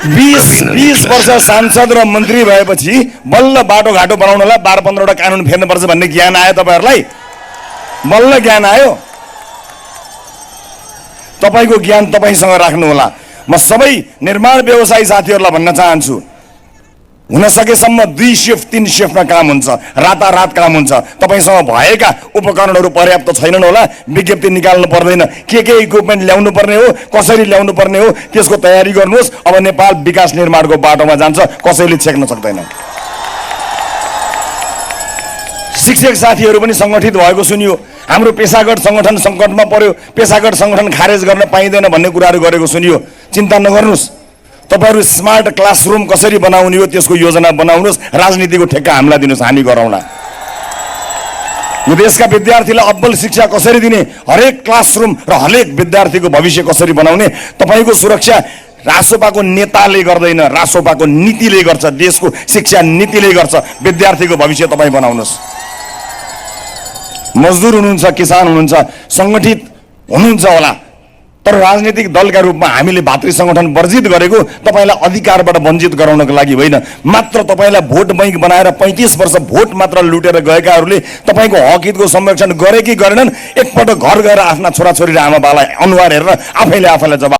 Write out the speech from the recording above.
20 वर्ष सांसद र मन्त्री भएपछि बल्ल बाटोघाटो बनाउनलाई 12-15 वटा कानुन फेर्नुपर्छ भन्ने ज्ञान आयो तपाईहरुलाई? बल्ल ज्ञान आयो? तपाईको ज्ञान तपाईसँग राख्नु होला। म सबै निर्माण व्यवसायी साथीहरुलाई भन्न चाहन्छु, हुन सकेसम्म 2 शिफ्ट 3 शिफ्टमा काम हुन्छ, रातारात काम हुन्छ। तपाईसँग भएका उपकरणहरू पर्याप्त छैनन् होला, विज्ञप्ति निकाल्नु पर्दैन, के इक्विपमेन्ट ल्याउनु पर्ने हो, कसरी ल्याउनु पर्ने हो, त्यसको तयारी गर्नुहोस्। अब नेपाल विकास निर्माणको बाटोमा जान्छ, कसैले छेक्न सक्दैन। शिक्षक साथीहरू पनि संगठित भएको सुनियो। हाम्रो पेशागत संगठन संकटमा पर्यो, पेशागत संगठन खारेज गर्न पाइँदैन भन्ने कुराहरू गरेको सुनियो। चिन्ता नगर्नुस्, तपाईहरु स्मार्ट क्लासरुम कसरी बनाउने हो त्यसको योजना बनाउनुस्। राजनीतिको ठेक्का हामीलाई दिनुस्, हामी गरौँला। यो देशका विद्यार्थीलाई अब्बल शिक्षा कसरी दिने, हरेक क्लासरुम र हरेक विद्यार्थीको भविष्य कसरी बनाउने, तपाईको सुरक्षा रासोपाको नेताले गर्दैन, रासोपाको नीतिले गर्छ, देशको शिक्षा नीतिले गर्छ। विद्यार्थीको भविष्य तपाई बनाउनुस्। मजदुर हुनुहुन्छ, किसान हुनुहुन्छ, संगठित हुनुहुन्छ होला, तर राजनीतिक दलका रूपमा हामीले भातृ संगठन वर्जित गरेको तपाईलाई अधिकारबाट वञ्चित गराउनको लागि होइन, मात्र तपाईलाई भोट बैंक बनाएर 35 वर्ष भोट मात्र लुटेर गएकाहरूले तपाईको हक हितको संरक्षण गरे कि गरेनन्, एकपटक घर गएर आफ्ना छोराछोरी र आमाबालाई अनुहार हेरेर आफैले जवाफ